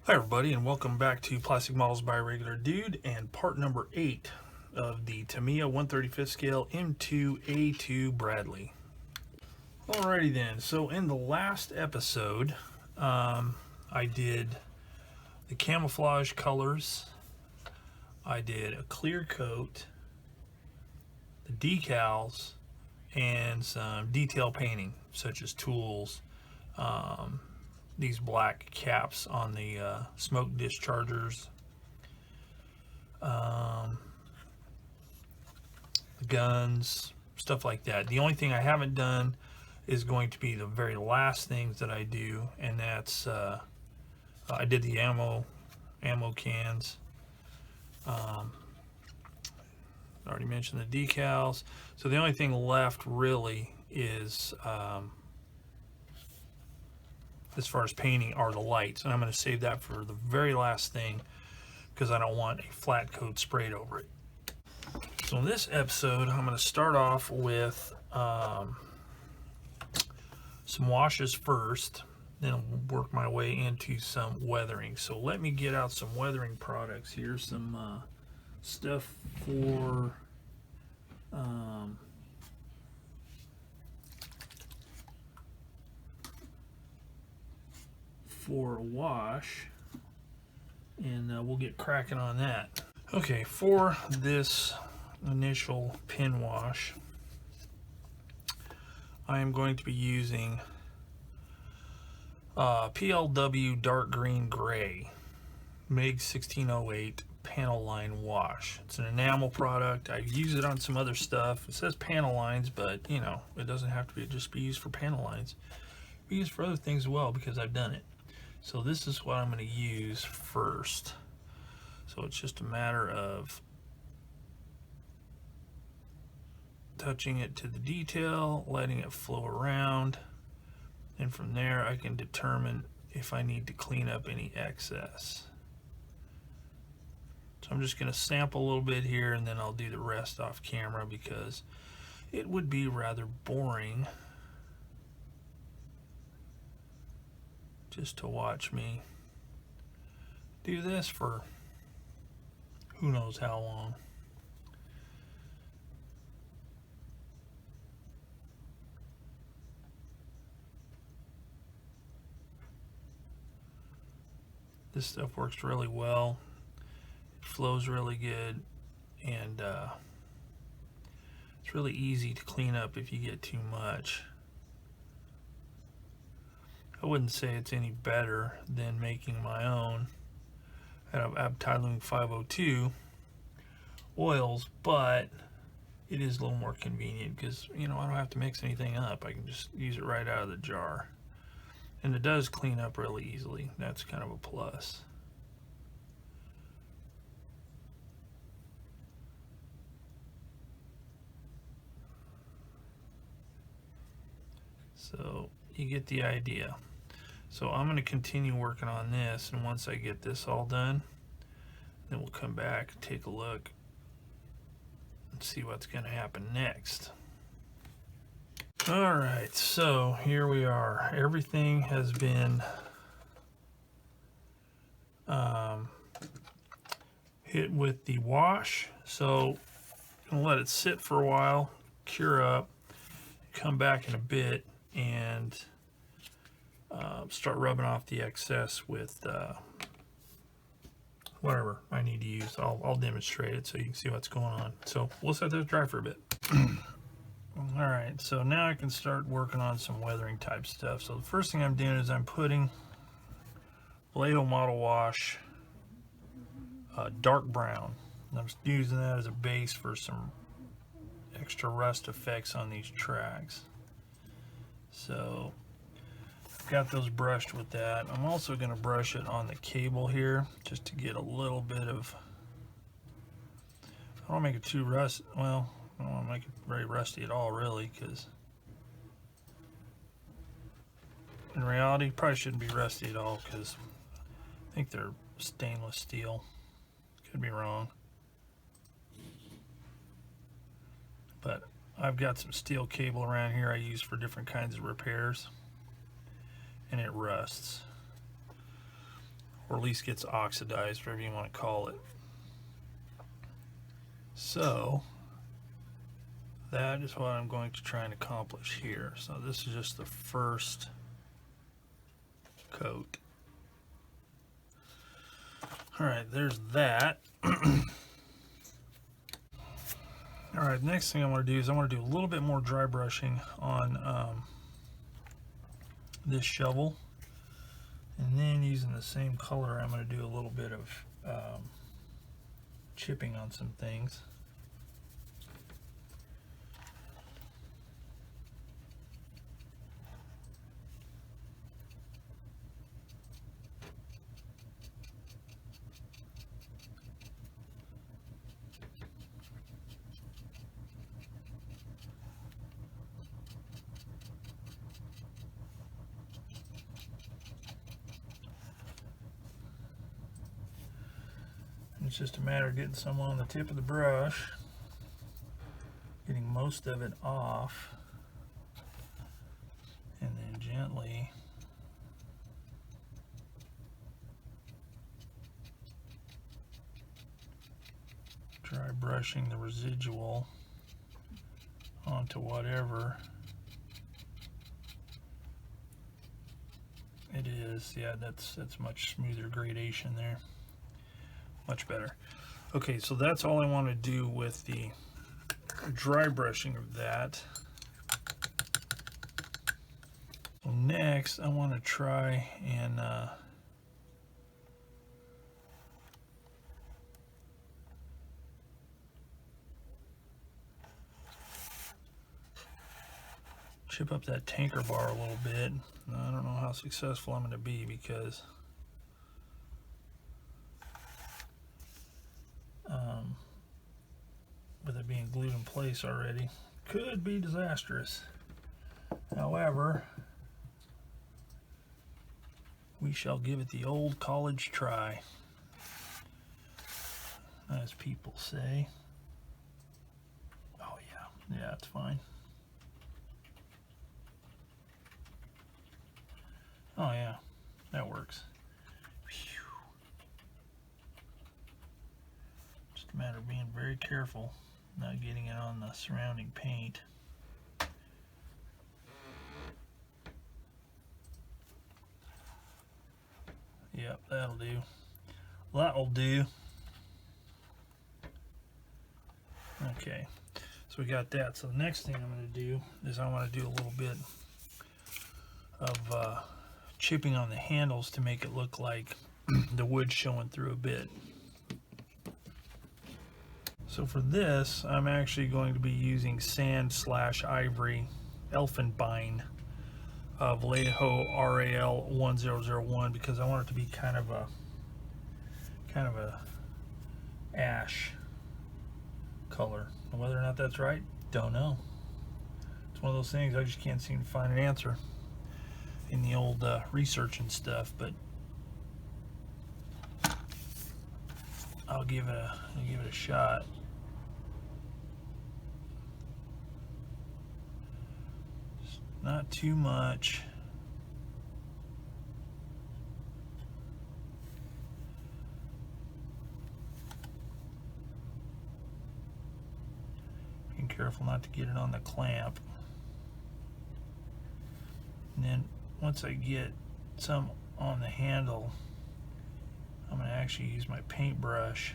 Hi everybody, and welcome back to Plastic Models by Regular Dude and part number 8 of the Tamiya 135th scale M2A2 Bradley. Alrighty then, so in the last episode I did the camouflage colors, I did a clear coat, the decals, and some detail painting such as tools, these black caps on the smoke dischargers, guns, stuff like that. The only thing I haven't done is going to be the very last things that I do, and that's I did the ammo cans. I already mentioned the decals. So the only thing left really is as far as painting are the lights, and I'm going to save that for the very last thing because I don't want a flat coat sprayed over it. So in this episode, I'm going to start off with some washes first, then I'll work my way into some weathering. So let me get out some weathering products here, some stuff for a wash, and we'll get cracking on that. Okay, for this initial pin wash, I am going to be using PLW Dark Green Gray MIG 1608 panel line wash. It's an enamel product. I use it on some other stuff. It says panel lines, but you know, it doesn't have to be just be used for panel lines. It be used for other things as well because I've done it. So this is what I'm going to use first. So it's just a matter of touching it to the detail, letting it flow around, and from there I can determine if I need to clean up any excess. So I'm just going to sample a little bit here, and then I'll do the rest off camera because it would be rather boring just to watch me do this for who knows how long. This stuff works really well. It flows really good, and it's really easy to clean up if you get too much. I wouldn't say it's any better than making my own out of Abteilung 502 oils, but it is a little more convenient because, you know, I don't have to mix anything up. I can just use it right out of the jar. And it does clean up really easily. That's kind of a plus. So you get the idea. So I'm going to continue working on this, and once I get this all done, then we'll come back and take a look and see what's going to happen next. Alright, so here we are. Everything has been hit with the wash, so I'm going to let it sit for a while, cure up, come back in a bit, and start rubbing off the excess with whatever I need to use. I'll demonstrate it so you can see what's going on. So we'll set this dry for a bit. Alright, so now I can start working on some weathering type stuff. So the first thing I'm doing is I'm putting Blado Model Wash dark brown. I'm just using that as a base for some extra rust effects on these tracks. So I've got those brushed with that. I'm also going to brush it on the cable here just to get a little bit of, I don't want to make it too rusty. Well, I don't want to make it very rusty at all, really, because in reality, it probably shouldn't be rusty at all because I think they're stainless steel. Could be wrong. But I've got some steel cable around here I use for different kinds of repairs, and it rusts. or at least gets oxidized, whatever you want to call it. So that is what I'm going to try and accomplish here. So this is just the first coat. All right, there's that. All right, next thing I want to do is I want to do a little bit more dry brushing on this shovel, and then using the same color I'm going to do a little bit of chipping on some things. It's just a matter of getting some on the tip of the brush, getting most of it off, and then gently dry brushing the residual onto whatever it is. Yeah, that's much smoother gradation there. Much better. Okay, so that's all I want to do with the dry brushing of that. So next I want to try and chip up that tanker bar a little bit. I don't know how successful I'm going to be because with it being glued in place already, could be disastrous. However, we shall give it the old college try, as people say. Oh yeah, it's fine. Oh yeah, that works. Whew. Just a matter of being very careful, not getting it on the surrounding paint. Yep, that'll do. That'll do. Okay, so we got that. So the next thing I'm going to do is I want to do a little bit of chipping on the handles to make it look like the wood showing through a bit. So for this, I'm actually going to be using sand/ivory Elfenbein Vallejo RAL 1001 because I want it to be kind of a ash color. And whether or not that's right, don't know. It's one of those things I just can't seem to find an answer in the old research and stuff, but I'll give it a shot. Just not too much. Being careful not to get it on the clamp. And then once I get some on the handle, I'm going to actually use my paintbrush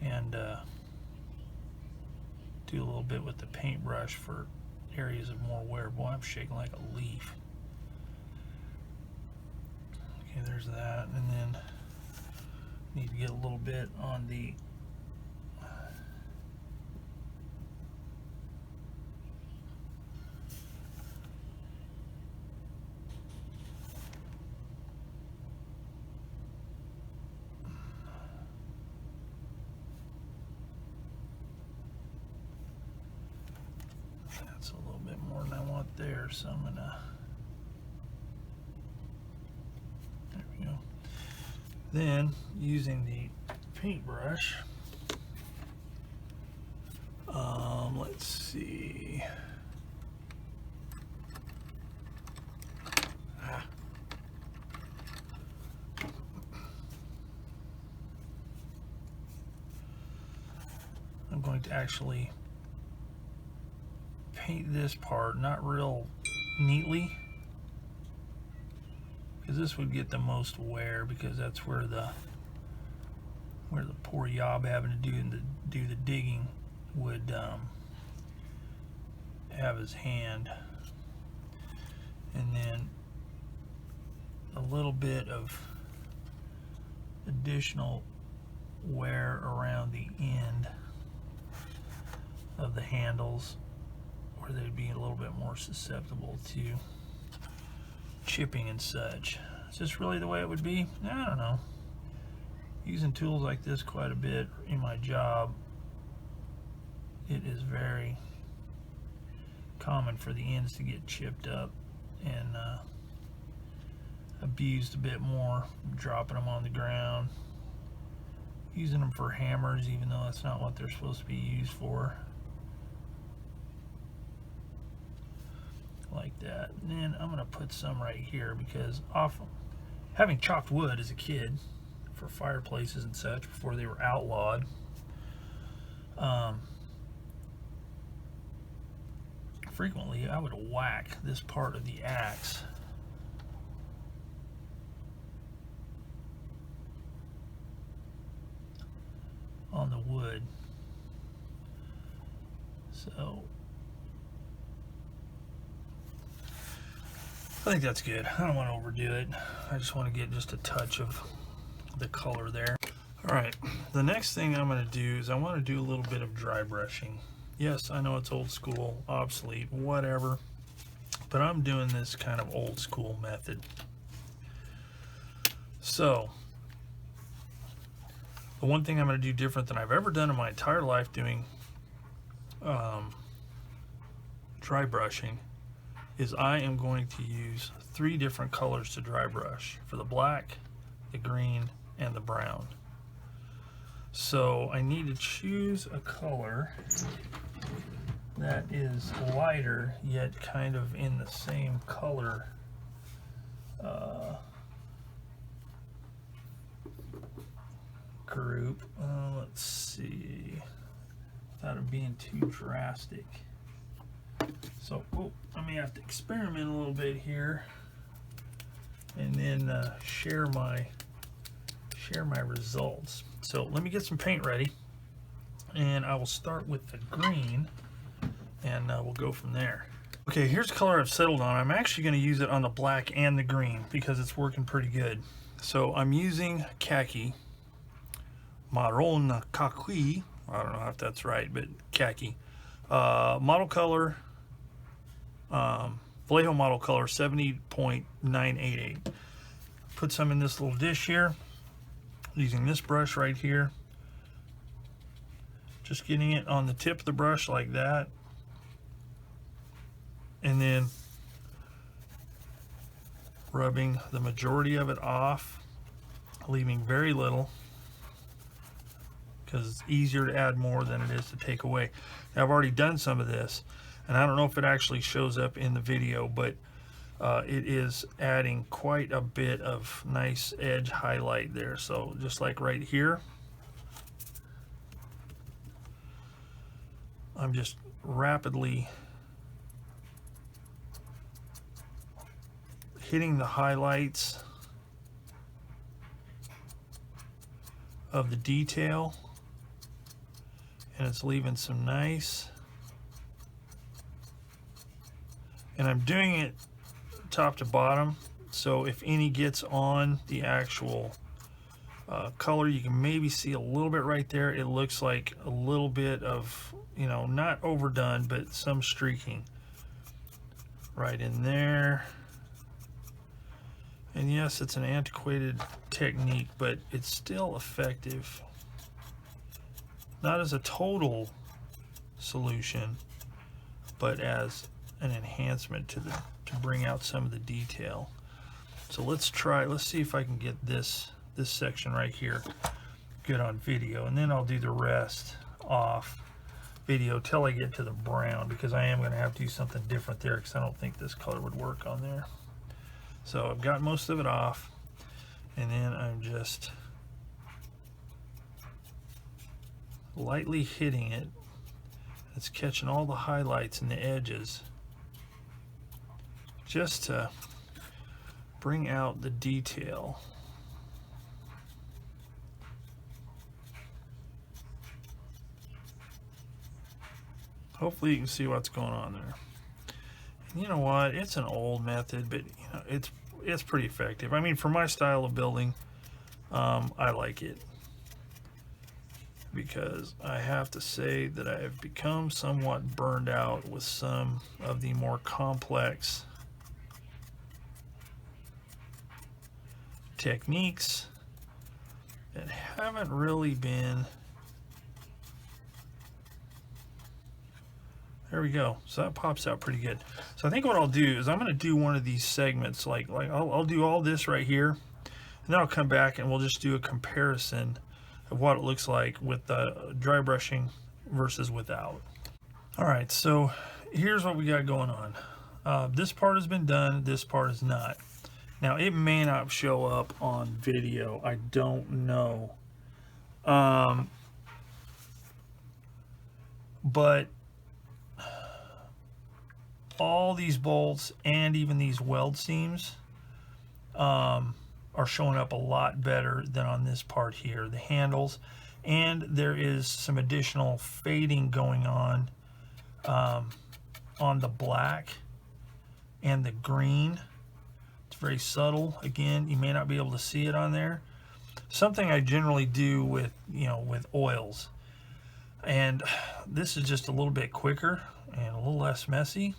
and do a little bit with the paintbrush for areas of more wear. Boy, I'm shaking like a leaf. Okay, there's that. And then need to get a little bit on the that's a little bit more than I want there, so I'm gonna, there we go. Then using the paintbrush, let's see, I'm going to actually paint this part, not real neatly, because this would get the most wear, because that's where the poor yob having to do the digging would have his hand. And then a little bit of additional wear around the end of the handles, where they'd be a little bit more susceptible to chipping and such. Is this really the way it would be? I don't know. Using tools like this quite a bit in my job, it is very common for the ends to get chipped up and abused a bit more, dropping them on the ground, using them for hammers even though that's not what they're supposed to be used for, like that. And then I'm going to put some right here, because often, having chopped wood as a kid for fireplaces and such before they were outlawed, frequently I would whack this part of the axe on the wood. So I think that's good. I don't want to overdo it. I just want to get just a touch of the color there. Alright, the next thing I'm going to do is I want to do a little bit of dry brushing. Yes, I know it's old school, obsolete, whatever, but I'm doing this kind of old school method. So, the one thing I'm going to do different than I've ever done in my entire life doing dry brushing is I am going to use 3 different colors to dry brush, for the black, the green, and the brown. So I need to choose a color that is lighter yet kind of in the same color group. Let's see, without it being too drastic. So I may have to experiment a little bit here and then share my results. So let me get some paint ready, and I will start with the green, and we'll go from there. Okay, here's the color I've settled on. I'm actually going to use it on the black and the green because it's working pretty good. So I'm using khaki, marron khaki, I don't know if that's right, but khaki. Model color, Vallejo model color 70.988. Put some in this little dish here, using this brush right here. Just getting it on the tip of the brush like that. And then rubbing the majority of it off, leaving very little, because it's easier to add more than it is to take away. Now, I've already done some of this, and I don't know if it actually shows up in the video, but it is adding quite a bit of nice edge highlight there. So just like right here, I'm just rapidly hitting the highlights of the detail, and it's leaving some nice, and I'm doing it top to bottom, so if any gets on the actual color, you can maybe see a little bit right there. It looks like a little bit of, you know, not overdone, but some streaking right in there. And yes, it's an antiquated technique, but it's still effective. Not as a total solution, but as an enhancement to bring out some of the detail. So let's see if I can get this section right here good on video, and then I'll do the rest off video till I get to the brown, because I am going to have to do something different there, because I don't think this color would work on there. So I've got most of it off, and then I'm just lightly hitting it. It's catching all the highlights and the edges just to bring out the detail. Hopefully you can see what's going on there. And you know what? It's an old method, but you know, it's pretty effective. I mean, for my style of building, I like it, because I have to say that I have become somewhat burned out with some of the more complex techniques that haven't really been. There we go. So that pops out pretty good. So I think what I'll do is I'm going to do one of these segments, like I'll do all this right here, and then I'll come back and we'll just do a comparison of what it looks like with the dry brushing versus without. All right, so here's what we got going on. This part has been done, this part is not. Now it may not show up on video, I don't know. But all these bolts and even these weld seams are showing up a lot better than on this part here, the handles, and there is some additional fading going on the black and the green. It's very subtle. Again, you may not be able to see it on there. Something I generally do with, you know, with oils, and this is just a little bit quicker and a little less messy.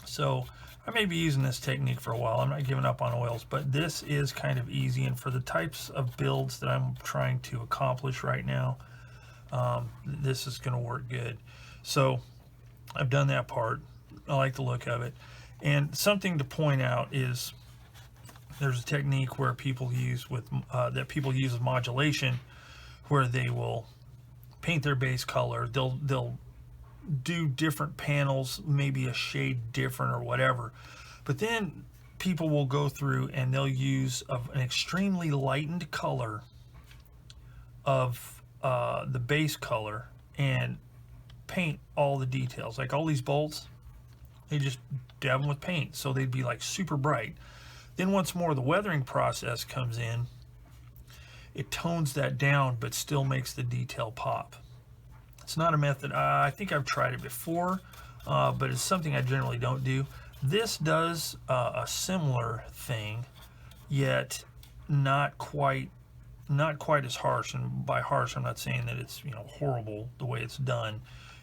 So I may be using this technique for a while. I'm not giving up on oils, but this is kind of easy, and for the types of builds that I'm trying to accomplish right now, this is going to work good. So I've done that part. I like the look of it. And something to point out is there's a technique where people use with modulation, where they will paint their base color. They'll do different panels, maybe a shade different or whatever, but then people will go through and they'll use an extremely lightened color of the base color and paint all the details. Like all these bolts, they just dab them with paint, so they'd be like super bright. Then once more the weathering process comes in, it tones that down but still makes the detail pop. It's not a method, I think I've tried it before, but it's something I generally don't do. This does a similar thing, yet not quite as harsh. And by harsh, I'm not saying that it's, you know, horrible the way it's done.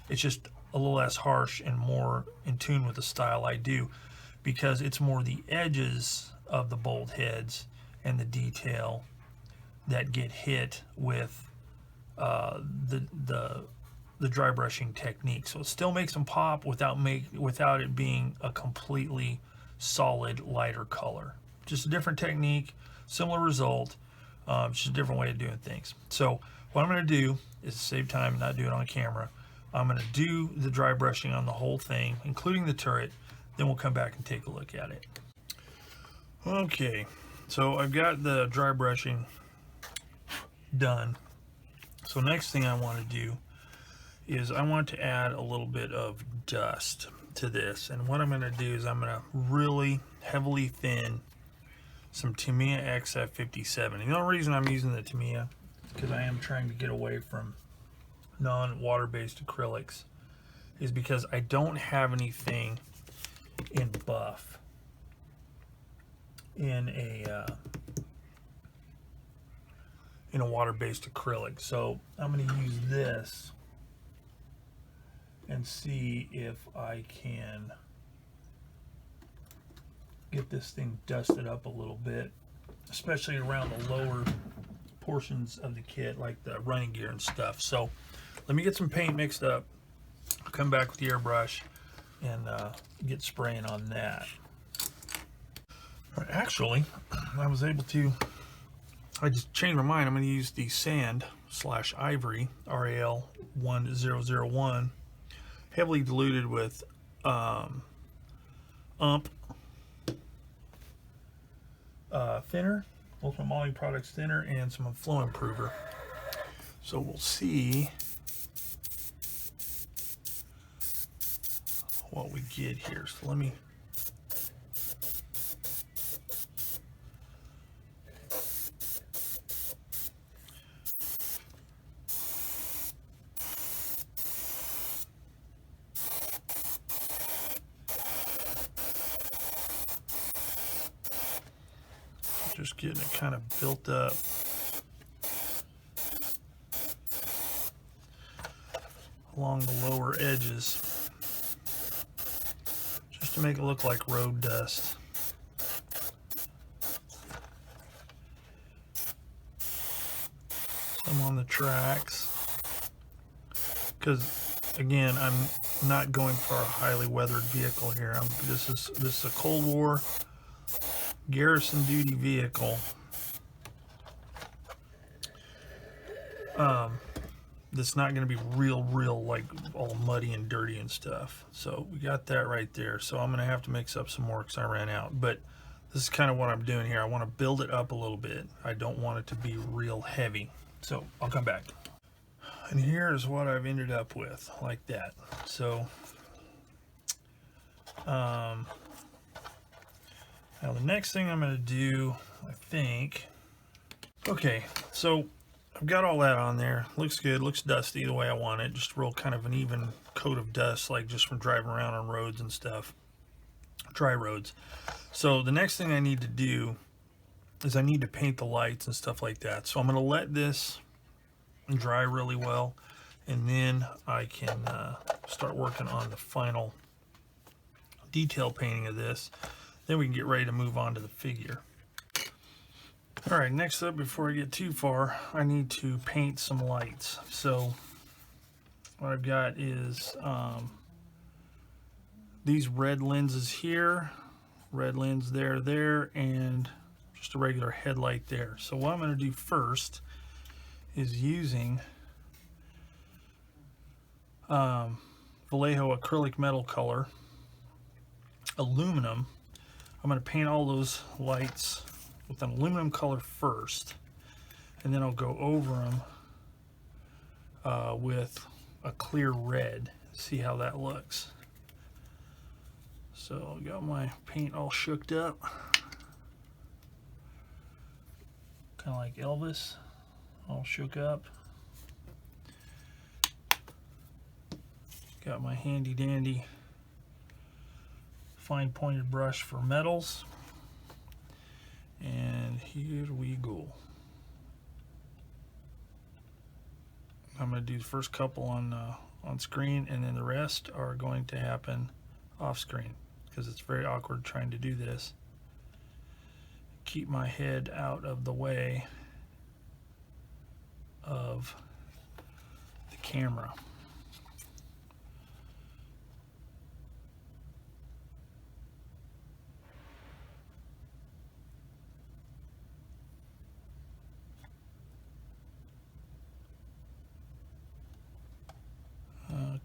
It's just a little less harsh and more in tune with the style I do, because it's more the edges of the bolt heads and the detail that get hit with the dry brushing technique. So it still makes them pop without it being a completely solid lighter color. Just a different technique, similar result, just a different way of doing things. So what I'm going to do is save time and not do it on camera. I'm going to do the dry brushing on the whole thing, including the turret, then we'll come back and take a look at it. Okay, so I've got the dry brushing done. So next thing I want to do is I want to add a little bit of dust to this, and what I'm going to do is I'm going to really heavily thin some Tamiya XF57. And the only reason I'm using the Tamiya is because I am trying to get away from non-water-based acrylics, is because I don't have anything in buff in a water-based acrylic. So I'm going to use this and see if I can get this thing dusted up a little bit, especially around the lower portions of the kit, like the running gear and stuff. So let me get some paint mixed up, I'll come back with the airbrush and get spraying on that. Actually, I just changed my mind. I'm going to use the sand/ivory RAL 1001, heavily diluted with thinner, Ultimate Modeling Products thinner, and some flow improver. So we'll see what we get here. So let me just getting it kind of built up. Along the lower edges, just to make it look like road dust. Some on the tracks, because again, I'm not going for a highly weathered vehicle here. This is a Cold War garrison duty vehicle. That's not going to be real like all muddy and dirty and stuff. So we got that right there. So I'm going to have to mix up some more because I ran out. But this is kind of what I'm doing here. I want to build it up a little bit. I don't want it to be real heavy. So I'll come back. And here's what I've ended up with, like that. So now the next thing I'm going to do, I think, okay, so I've got all that on there. Looks good, looks dusty the way I want it. Just real kind of an even coat of dust, like just from driving around on roads and stuff. Dry roads. So the next thing I need to do is I need to paint the lights and stuff like that. So I'm going to let this dry really well, and then I can start working on the final detail painting of this. Then we can get ready to move on to the figure. All right, next up, before I get too far, I need to paint some lights. So what I've got is these red lenses here, red lens there, and just a regular headlight there. So what I'm going to do first is using Vallejo acrylic metal color, aluminum. I'm going to paint all those lights with an aluminum color first, and then I'll go over them with a clear red. See how that looks. So I got my paint all shooked up, kind of like Elvis, all shook up. Got my handy dandy fine pointed brush for metals. And here we go. I'm going to do the first couple on screen, and then the rest are going to happen off screen because it's very awkward trying to do this. Keep my head out of the way of the camera.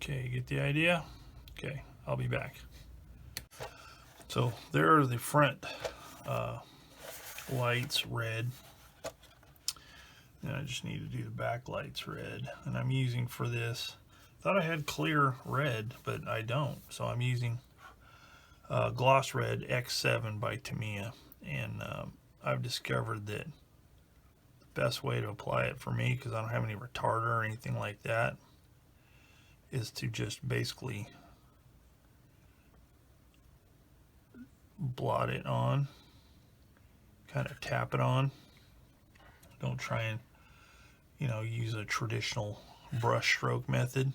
Okay, you get the idea? Okay, I'll be back. So there are the front lights red. And I just need to do the back lights red. And I'm using for this, thought I had clear red, but I don't. So I'm using gloss red X7 by Tamiya. And I've discovered that the best way to apply it for me, because I don't have any retarder or anything like that, is to just basically blot it on, kind of tap it on. Don't try and, you know, use a traditional brush stroke method,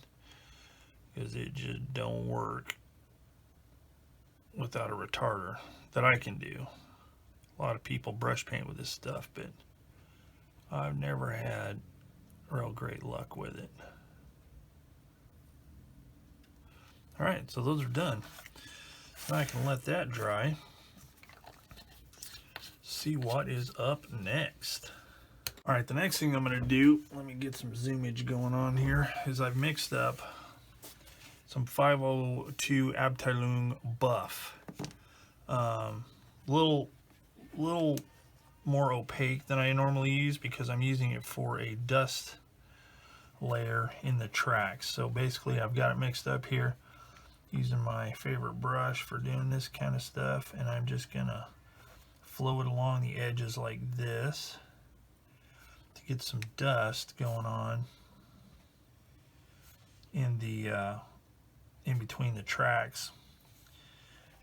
because it just don't work without a retarder that I can do. A lot of people brush paint with this stuff, but I've never had real great luck with it. All right, so those are done. Now I can let that dry. See what is up next. All right, the next thing I'm going to do, let me get some zoomage going on here, is I've mixed up some 502 Abteilung buff. Little more opaque than I normally use because I'm using it for a dust layer in the tracks. So basically I've got it mixed up here. using my favorite brush for doing this kind of stuff, and I'm just gonna flow it along the edges like this to get some dust going on in the in between the tracks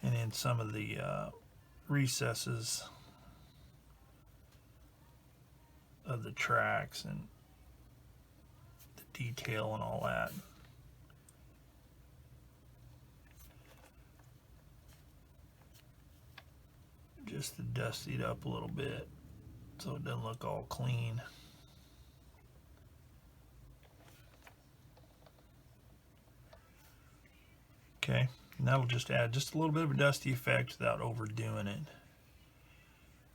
and in some of the recesses of the tracks and the detail and all that. Just to dust it up a little bit so it doesn't look all clean. Okay, and that'll just add just a little bit of a dusty effect without overdoing it,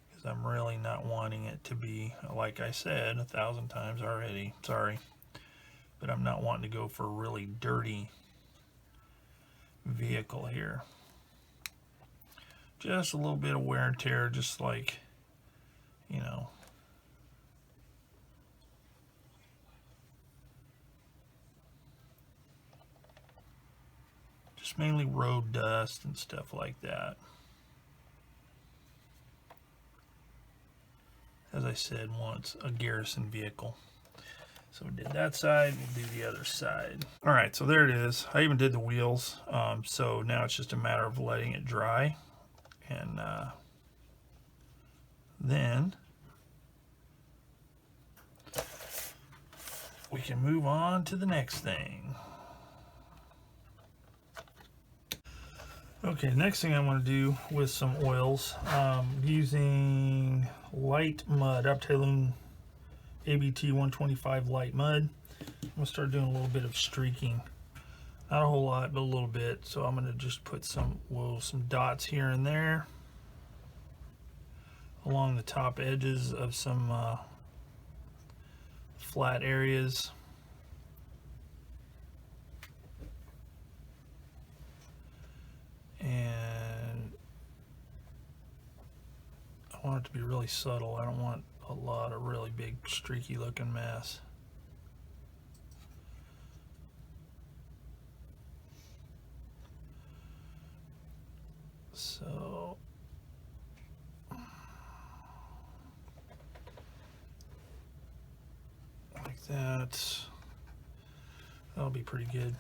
because I'm really not wanting it to be, like I said 1,000 times already, sorry, but I'm not wanting to go for a really dirty vehicle here. Just a little bit of wear and tear, just like, you know, just mainly road dust and stuff like that. As I said once, a garrison vehicle. So we did that side, we'll do the other side. All right, so there it is. I even did the wheels. So now it's just a matter of letting it dry. And then we can move on to the next thing. Okay, next thing I want to do with some oils, using light mud, Uptailung ABT 125 light mud. I'm going to start doing a little bit of streaking. Not a whole lot, but a little bit. So I'm going to just put some dots here and there along the top edges of some flat areas. And I want it to be really subtle. I don't want a lot of really big streaky looking mess. So like that, that'll be pretty good.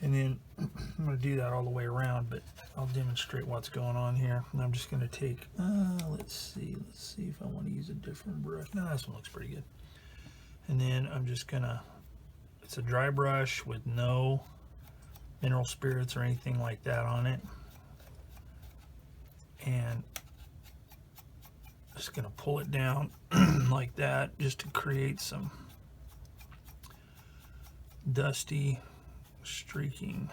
And then I'm going to do that all the way around, but I'll demonstrate what's going on here. And I'm just going to take, let's see if I want to use a different brush. No, this one looks pretty good. And then I'm just going to, it's a dry brush with no mineral spirits or anything like that on it. And just going to pull it down like that, just to create some dusty streaking.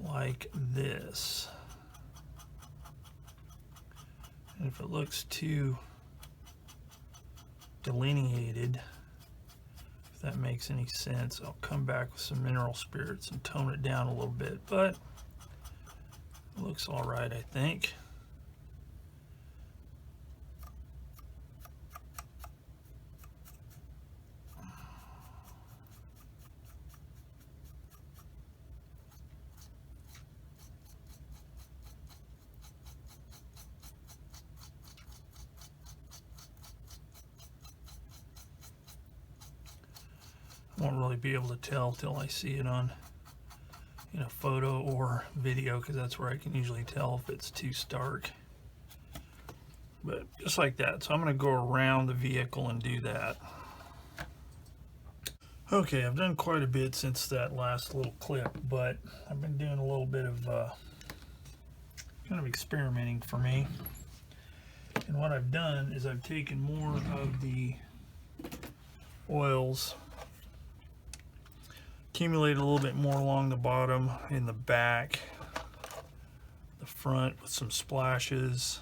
Like this. And if it looks too delineated, if that makes any sense, I'll come back with some mineral spirits and tone it down a little bit, but it looks all right, I think. Won't really be able to tell till I see it on in a photo or video, because that's where I can usually tell if it's too stark. But just like that. So I'm going to go around the vehicle and do that. Okay, I've done quite a bit since that last little clip, but I've been doing a little bit of kind of experimenting for me. And what I've done is I've taken more of the oils, accumulated a little bit more along the bottom, in the back, the front with some splashes,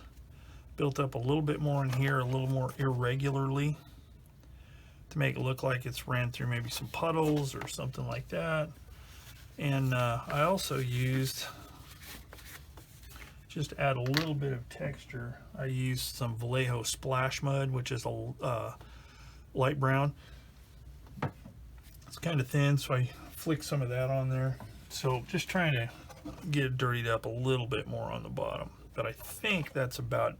built up a little bit more in here, a little more irregularly, to make it look like it's ran through maybe some puddles or something like that. And I also used, just to add a little bit of texture, I used some Vallejo splash mud, which is a light brown. It's kind of thin, so I flicked some of that on there. So just trying to get it dirtied up a little bit more on the bottom. But I think that's about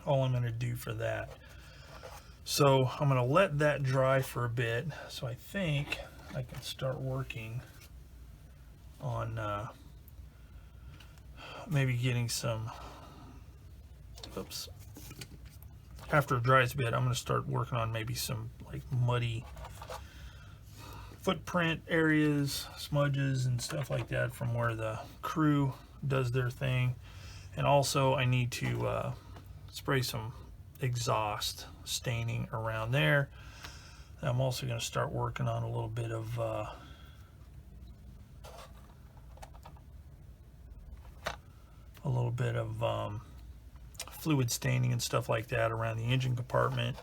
all I'm going to do for that. So I'm going to let that dry for a bit. So I think I can start working on maybe getting some, oops, after it dries a bit, I'm going to start working on maybe some like muddy footprint areas, smudges and stuff like that from where the crew does their thing. And also I need to spray some exhaust staining around there. I'm also going to start working on a little bit of fluid staining and stuff like that around the engine compartment,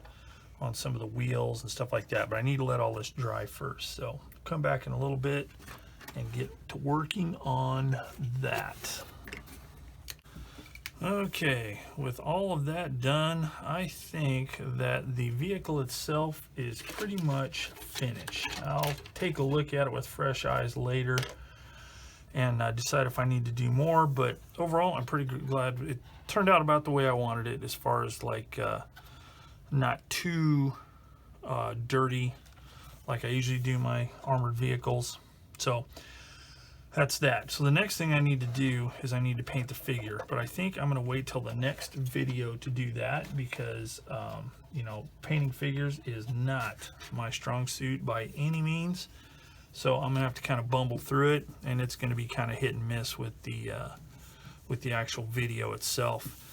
on some of the wheels and stuff like that. But I need to let all this dry first. So come back in a little bit and get to working on that. Okay, with all of that done, I think that the vehicle itself is pretty much finished. I'll take a look at it with fresh eyes later and decide if I need to do more, but overall I'm pretty glad it turned out about the way I wanted it, as far as like not too dirty like I usually do my armored vehicles. So that's that. So the next thing I need to do is I need to paint the figure, but I think I'm going to wait till the next video to do that, because you know, painting figures is not my strong suit by any means. So I'm gonna have to kind of bumble through it, and it's going to be kind of hit and miss with the actual video itself.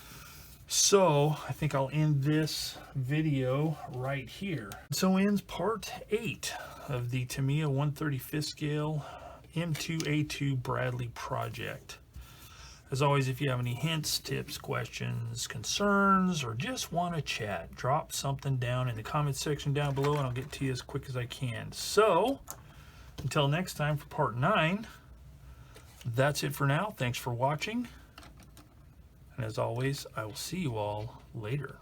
So I think I'll end this video right here. So ends part 8 of the Tamiya 1/35 scale M2A2 Bradley project. As always, if you have any hints, tips, questions, concerns, or just want to chat, drop something down in the comment section down below and I'll get to you as quick as I can. So until next time for part 9, that's it for now. Thanks for watching. And as always, I will see you all later.